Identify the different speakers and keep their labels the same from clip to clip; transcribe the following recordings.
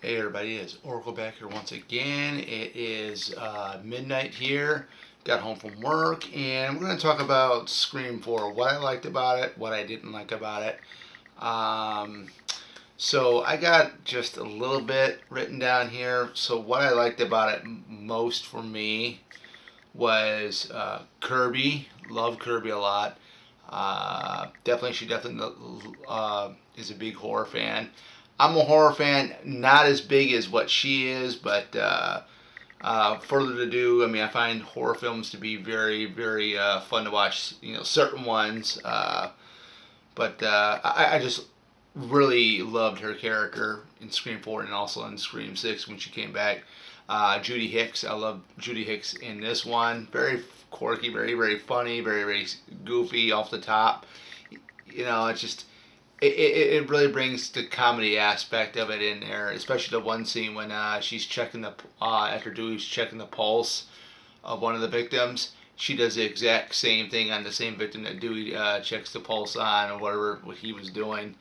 Speaker 1: Hey everybody, it's Oracle back here once again. It is midnight here. Got home from work and we're going to talk about Scream 4. What I liked about it, what I didn't like about it. Um, so I got just a little bit written down here. So what I liked about it most for me was Kirby. Love Kirby a lot. She definitely is a big horror fan. I'm a horror fan, not as big as what she is, but further to do. I mean, I find horror films to be very, very fun to watch. Certain ones, but I just really loved her character in Scream 4 and also in Scream 6 when she came back. Judy Hicks, I love Judy Hicks in this one. Very quirky, very, very funny, very, very goofy, off the top. It's just it really brings the comedy aspect of it in there, especially the one scene when she's checking after Dewey's checking the pulse of one of the victims. She does the exact same thing on the same victim that Dewey checks the pulse on, or whatever what he was doing.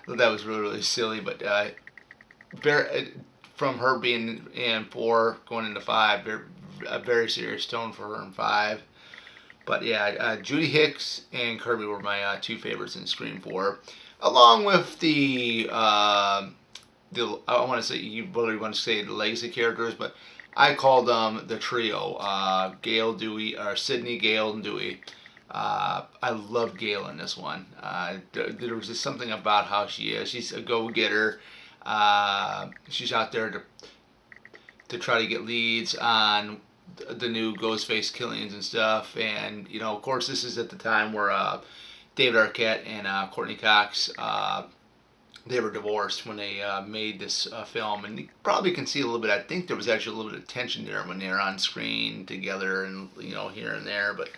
Speaker 1: That was really, really silly, but very, from her being in 4 going into 5, a very serious tone for her in 5. But yeah, Judy Hicks and Kirby were my two favorites in Scream 4, along with the I want to say, you really want to say the legacy characters, but I called them the trio: Gail, Dewey, or Sydney, Gail, and Dewey. I love Gail in this one. There was just something about how she is. She's a go-getter. She's out there to try to get leads on the new Ghostface killings and stuff. And of course, this is at the time where David Arquette and Courtney Cox, they were divorced when they made this film, and you probably can see a little bit. I think there was actually a little bit of tension there when they were on screen together, and here and there. But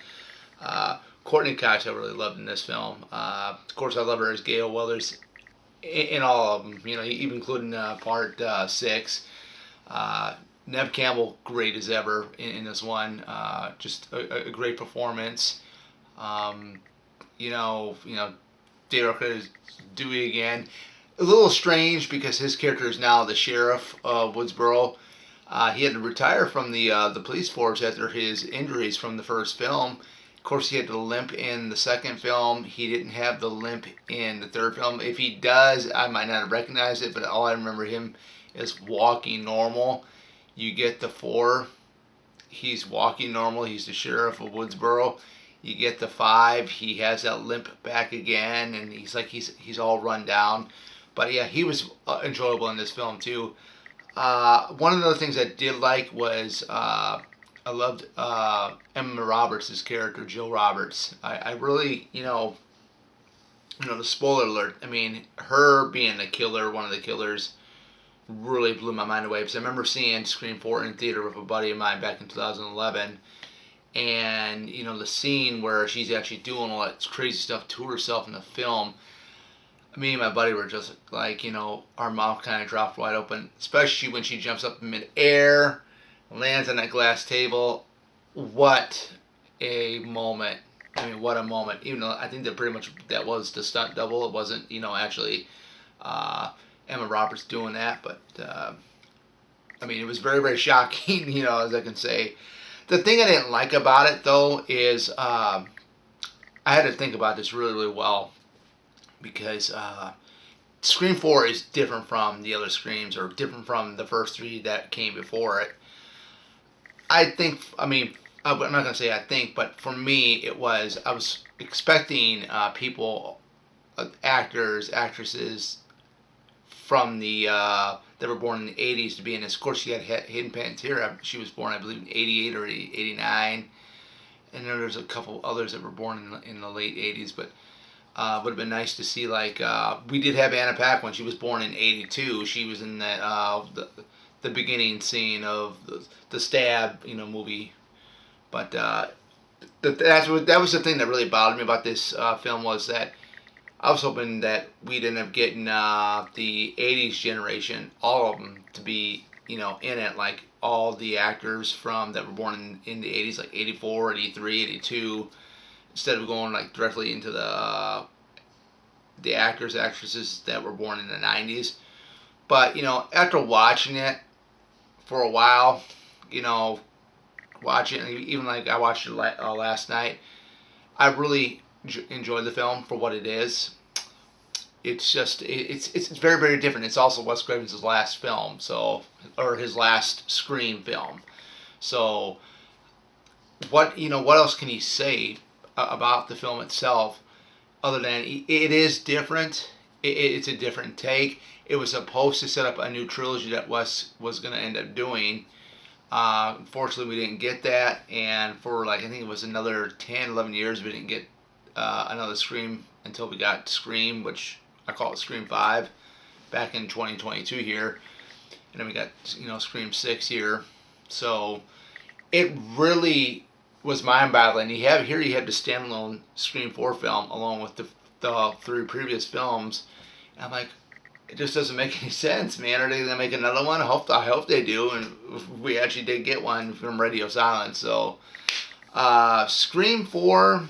Speaker 1: Courtney Cox, I really loved in this film. Of course, I love her as Gail Weathers in all of them. Even including part 6. Nev Campbell, great as ever in this one. Just a great performance. Um, David Arquette is Dewey again. A little strange because his character is now the sheriff of Woodsboro. He had to retire from the police force after his injuries from the first film. Of course, he had the limp in the second film. He didn't have the limp in the third film. If he does, I might not have recognized it, but all I remember him is walking normal. You get the 4, he's walking normal. He's the sheriff of Woodsboro. You get the 5, he has that limp back again, and he's all run down. But yeah, he was enjoyable in this film too. One of the other things I did like was I loved Emma Roberts' character, Jill Roberts. I really, the spoiler alert. I mean, her being the killer, one of the killers, really blew my mind away. Because I remember seeing Scream 4 in theater with a buddy of mine back in 2011. And, the scene where she's actually doing all that crazy stuff to herself in the film, me and my buddy were just like, our mouth kind of dropped wide open, especially when she jumps up in midair, lands on that glass table. What a moment. I mean, what a moment. Even though I think that was the stunt double. It wasn't, actually Emma Roberts doing that. But, I mean, it was very, very shocking, as I can say. The thing I didn't like about it, though, is I had to think about this really, really well, because Scream 4 is different from the other Screams, or different from the first 3 that came before it. I mean, I'm not going to say I think, but for me, I was expecting people, actors, actresses from the that were born in the 80s to be in this. Of course, she had Hayden Panettiere. She was born, I believe, in 88 or 89. And then there's a couple others that were born in the late 80s, but would have been nice to see, we did have Anna Paquin. She was born in 82. She was in the beginning scene of the Stab, movie. But that was the thing that really bothered me about this film, was that I was hoping that we'd end up getting the 80s generation, all of them, to be, in it, like all the actors that were born in the 80s, like 84, 83, 82, instead of going directly into the actors, actresses that were born in the 90s. But after watching it for a while, you know, watching even like I watched it last night, I really enjoyed the film for what it is. It's just it's very very different. It's also Wes Craven's last film, so or his last Scream film. So what else can you say about the film itself other than it is different? It's a different take. It was supposed to set up a new trilogy that Wes was going to end up doing. Unfortunately, we didn't get that, and for like I think it was another 10, 11 years, we didn't get another Scream until we got Scream, which I call it Scream 5, back in 2022 here, and then we got Scream 6 here. So it really was mind-boggling. You have the standalone Scream 4 film along with the three previous films, and I'm like, it just doesn't make any sense, man. Are they gonna make another one? I hope they do, and we actually did get one from Radio Silence. So, Scream 4.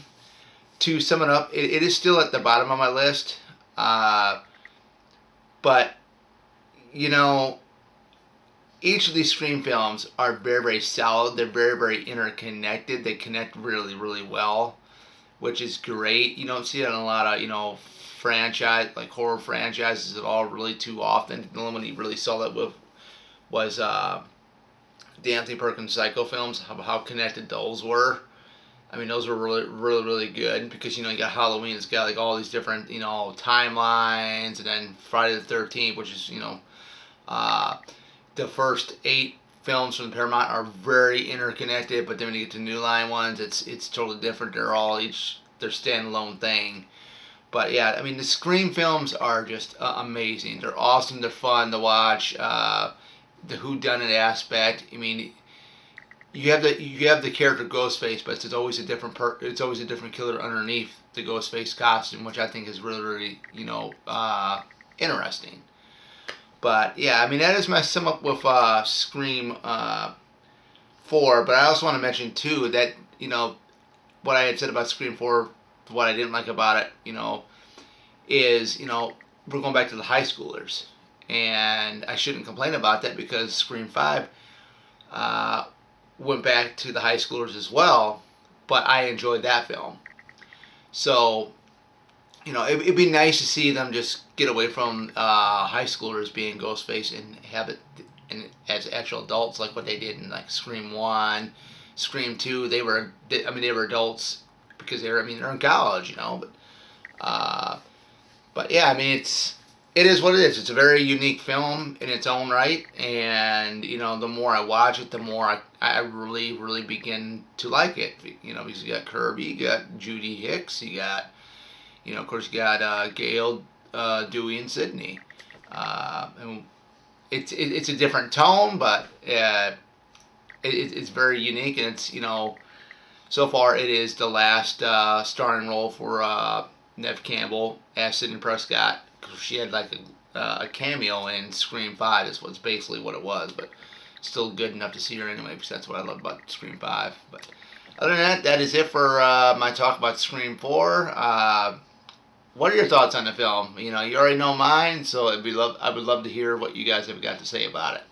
Speaker 1: To sum it up, it is still at the bottom of my list, but each of these Scream films are very very solid. They're very very interconnected. They connect really really well, which is great. You don't see that in a lot of franchise like horror franchises at all really too often. The only one you really saw that with was the Anthony Perkins Psycho films. How connected those were. I mean, those were really really really good because you got Halloween. It's got like all these different timelines, and then Friday the 13th, which is the first 8 films from Paramount are very interconnected. But then when you get to New Line ones, it's totally different. They're all each their standalone thing. But yeah, I mean the Scream films are just amazing. They're awesome. They're fun to watch. The whodunit aspect. I mean, you have the character Ghostface, but it's always a different killer underneath the Ghostface costume, which I think is really really interesting. But yeah, I mean that is my sum up with Scream 4. But I also want to mention too that what I had said about Scream 4, what I didn't like about it, is we're going back to the high schoolers, and I shouldn't complain about that because Scream 5 went back to the high schoolers as well, but I enjoyed that film. So it'd be nice to see them just get away from high schoolers being Ghostface and have it as actual adults like what they did in like Scream 1, Scream 2. They were adults because they're in college, but yeah, I mean it is what it is. It's a very unique film in its own right, and the more I watch it, the more I really really begin to like it. Because you got Kirby, you got Judy Hicks, you got of course you got Gail, Dewey, and Sydney. And it's a different tone, but it's very unique, and it's so far it is the last starring role for Neve Campbell as Sidney Prescott. She had like a cameo in Scream 5. Is what's basically what it was, but still good enough to see her anyway, because that's what I love about Scream 5. But other than that, that is it for my talk about Scream 4. What are your thoughts on the film? You already know mine, so I would love to hear what you guys have got to say about it.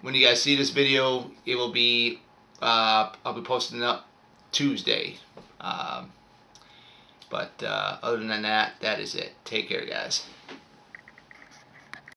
Speaker 1: When you guys see this video, it will be I'll be posting it up Tuesday. But other than that, that is it. Take care, guys.